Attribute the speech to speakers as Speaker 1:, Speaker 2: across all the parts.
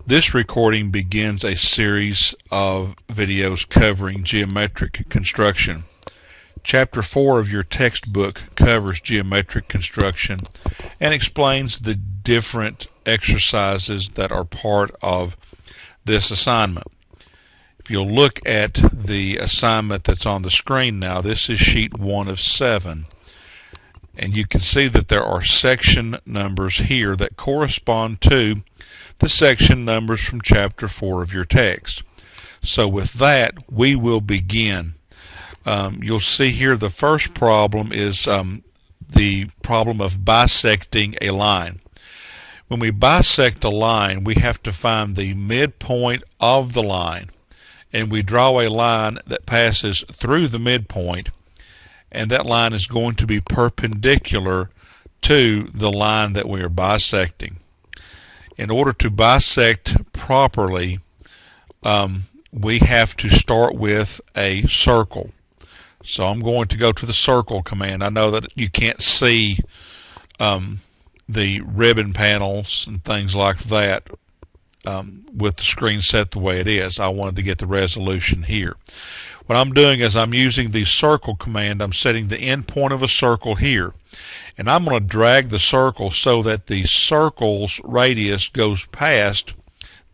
Speaker 1: This recording begins a series of videos covering geometric construction. Chapter 4 of your textbook covers geometric construction and explains the different exercises that are part of this assignment. If you'll look at the assignment that's on the screen now, this is sheet 1 of 7. And you can see that there are section numbers here that correspond to the section numbers from chapter 4 of your text. So with that, we will begin. You'll see here the first problem is the problem of bisecting a line. When we bisect a line, we have to find the midpoint of the line, and we draw a line that passes through the midpoint, and that line is going to be perpendicular to the line that we are bisecting. In order to bisect properly, we have to start with a circle. So I'm going to go to the circle command. I know that you can't see the ribbon panels and things like that with the screen set the way it is. I wanted to get the resolution here. What I'm doing is I'm using the circle command. I'm setting the end point of a circle here. And I'm going to drag the circle so that the circle's radius goes past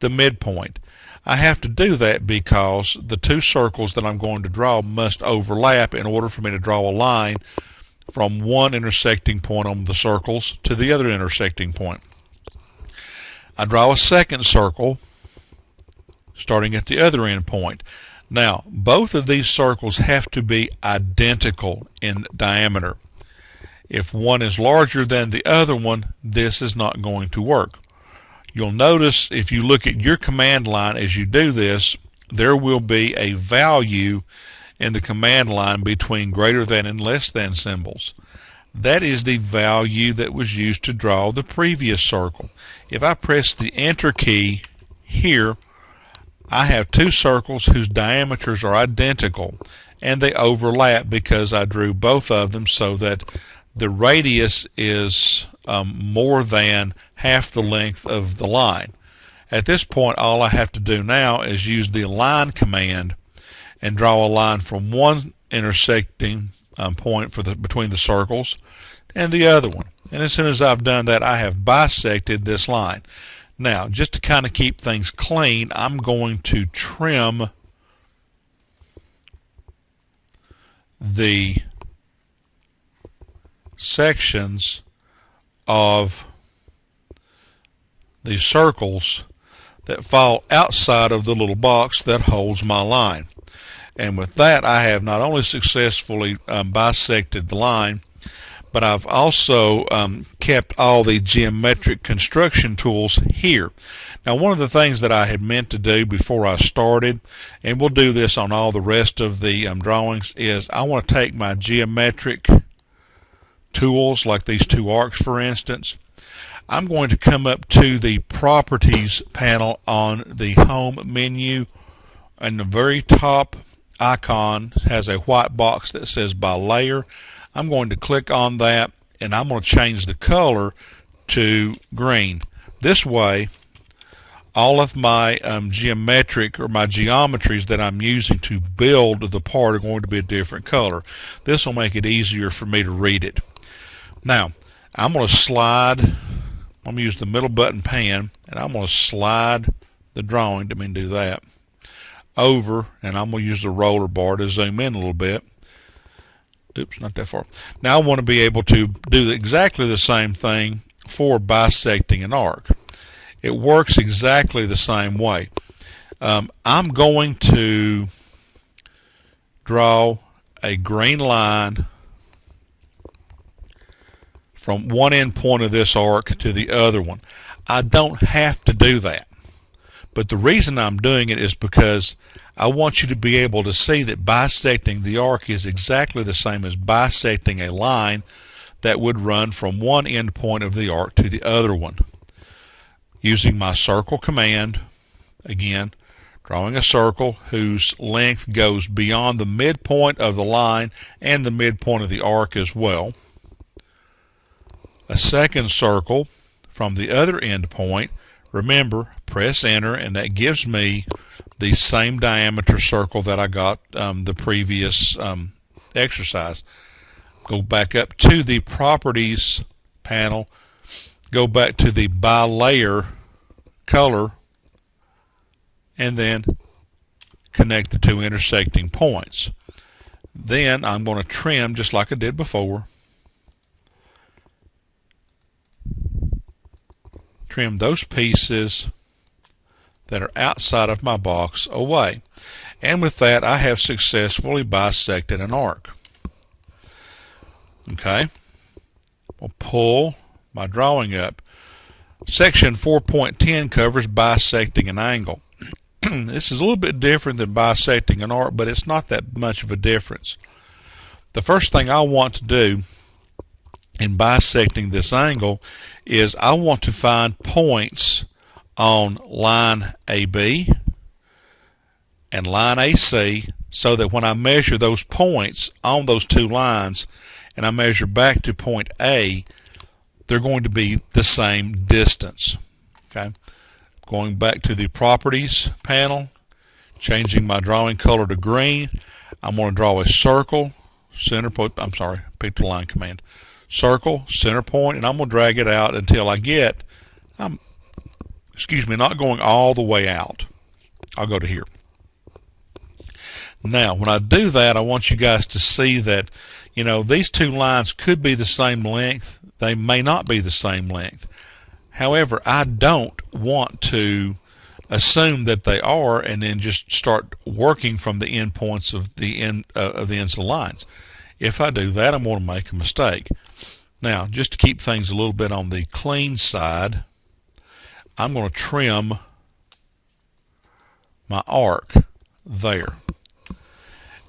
Speaker 1: the midpoint. I have to do that because the two circles that I'm going to draw must overlap in order for me to draw a line from one intersecting point on the circles to the other intersecting point. I draw a second circle starting at the other end point. Now, both of these circles have to be identical in diameter. If one is larger than the other one, this is not going to work. You'll notice if you look at your command line as you do this, there will be a value in the command line between greater than and less than symbols. That is the value that was used to draw the previous circle. If I press the Enter key here, I have two circles whose diameters are identical, and they overlap because I drew both of them so that the radius is more than half the length of the line. At this point, all I have to do now is use the line command and draw a line from one intersecting point between the circles and the other one. And as soon as I've done that, I have bisected this line. Now, just to kind of keep things clean, I'm going to trim the sections of the circles that fall outside of the little box that holds my line. And with that, I have not only successfully bisected the line, but I've also kept all the geometric construction tools here. Now, one of the things that I had meant to do before I started, and we'll do this on all the rest of the drawings, is I want to take my geometric tools, like these two arcs for instance. I'm going to come up to the Properties panel on the Home menu, and the very top icon has a white box that says by layer. I'm going to click on that, and I'm going to change the color to green. This way, all of my geometric or my geometries that I'm using to build the part are going to be a different color. This will make it easier for me to read it. Now, I'm going to slide, I'm going to use the middle button pan, and I'm going to slide the drawing, didn't mean to do that, over, and I'm going to use the roller bar to zoom in a little bit. Oops, not that far. Now I want to be able to do exactly the same thing for bisecting an arc. It works exactly the same way. I'm going to draw a green line from one end point of this arc to the other one. I don't have to do that, but the reason I'm doing it is because I want you to be able to see that bisecting the arc is exactly the same as bisecting a line that would run from one end point of the arc to the other one. Using my circle command, again, drawing a circle whose length goes beyond the midpoint of the line and the midpoint of the arc as well. A second circle from the other end point. Remember, press enter, and that gives me the same diameter circle that I got the previous exercise. Go back up to the properties panel, go back to the by layer color, and then connect the two intersecting points. Then I'm going to trim just like I did before. Trim those pieces that are outside of my box away. And with that, I have successfully bisected an arc. Okay, I'll pull my drawing up. Section 4.10 covers bisecting an angle. This is a little bit different than bisecting an arc, but it's not that much of a difference. The first thing I want to do in bisecting this angle is I want to find points on line AB and line AC, so that when I measure those points on those two lines and I measure back to point A, they're going to be the same distance. Okay, going back to the properties panel, changing my drawing color to green, I'm going to draw a circle, center point, pick the line command, circle, center point, and I'm going to drag it out until I get, not going all the way out. I'll go to here. Now, when I do that, I want you guys to see that, these two lines could be the same length. They may not be the same length. However, I don't want to assume that they are and then just start working from the end points of the ends of the lines. If I do that, I'm going to make a mistake. Now, just to keep things a little bit on the clean side, I'm going to trim my arc there.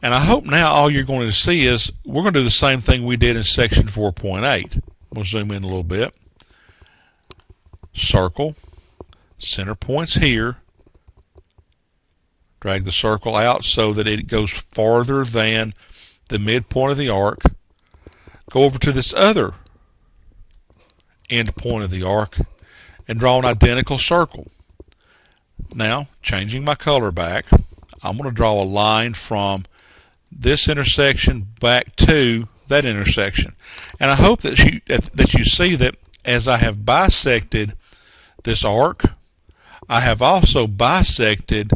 Speaker 1: And I hope now all you're going to see is we're going to do the same thing we did in section 4.8. We'll zoom in a little bit. Circle, center point's here. Drag the circle out so that it goes farther than the midpoint of the arc. Go over to this other end point of the arc and draw an identical circle. Now, changing my color back, I'm going to draw a line from this intersection back to that intersection. And I hope that you see that as I have bisected this arc, I have also bisected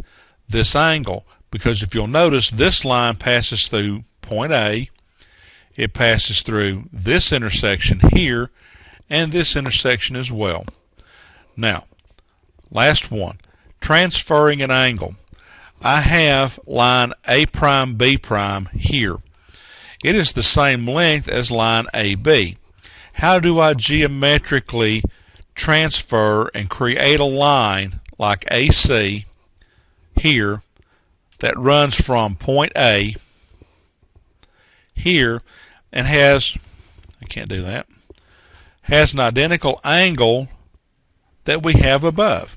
Speaker 1: this angle, because if you'll notice, this line passes through point A, it passes through this intersection here, and this intersection as well. Now, last one, transferring an angle. I have line A prime B prime here. It is the same length as line AB. How do I geometrically transfer and create a line like AC here that runs from point A here and has an identical angle that we have above?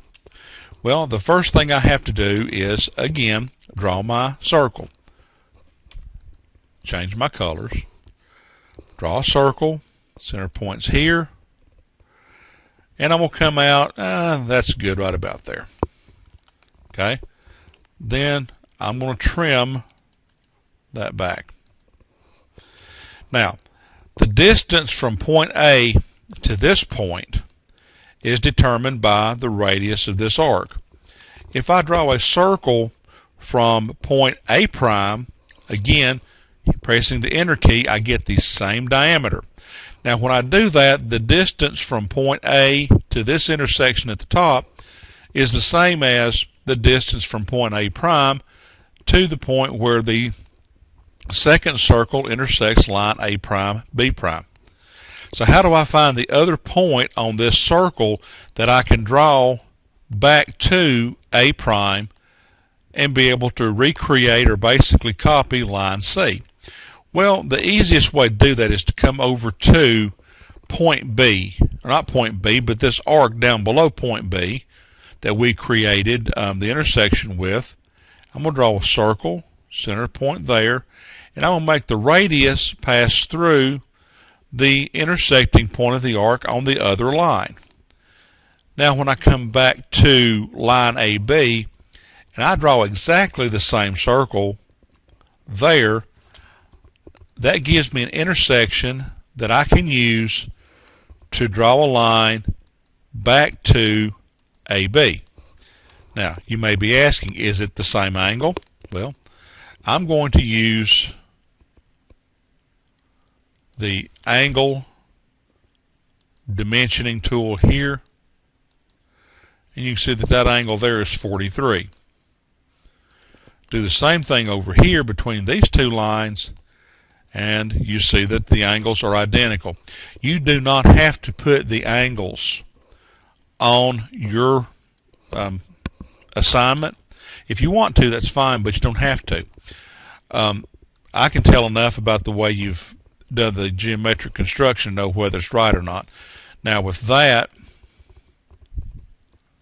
Speaker 1: Well, the first thing I have to do is, again, draw my circle. Change my colors. Draw a circle. Center point's here. And I'm going to come out, that's good right about there. Okay? Then I'm going to trim that back. Now, the distance from point A to this point is determined by the radius of this arc. If I draw a circle from point A prime, again, pressing the enter key, I get the same diameter. Now, when I do that, the distance from point A to this intersection at the top is the same as the distance from point A prime to the point where the second circle intersects line A prime B prime. So how do I find the other point on this circle that I can draw back to A prime and be able to recreate or basically copy line C? Well, the easiest way to do that is to come over to point B, or not point B, but this arc down below point B that we created the intersection with. I'm going to draw a circle, center point there, and I'm going to make the radius pass through the intersecting point of the arc on the other line. Now when I come back to line AB and I draw exactly the same circle there, that gives me an intersection that I can use to draw a line back to AB. Now you may be asking, is it the same angle? Well, I'm going to use the angle dimensioning tool here, and you can see that that angle there is 43. Do the same thing over here between these two lines, and you see that the angles are identical. You do not have to put the angles on your assignment. If you want to, that's fine, but you don't have to. I can tell enough about the way you've done the geometric construction to know whether it's right or not. Now with that,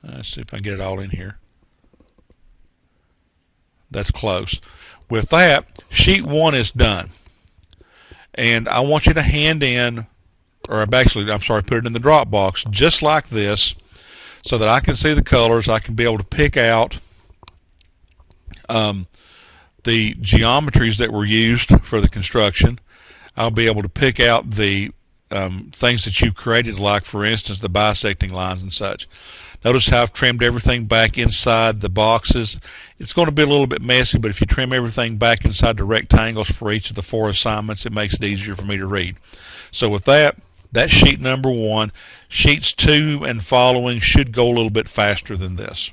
Speaker 1: let's see if I can get it all in here. That's close. With that, sheet 1 is done. And I want you to hand in, or actually, I'm sorry, put it in the drop box just like this so that I can see the colors. I can be able to pick out the geometries that were used for the construction. I'll be able to pick out the things that you created, like for instance the bisecting lines and such. Notice how I've trimmed everything back inside the boxes. It's going to be a little bit messy, but if you trim everything back inside the rectangles for each of the 4 assignments, it makes it easier for me to read. So with that, that's sheet number 1. Sheets 2 and following should go a little bit faster than this.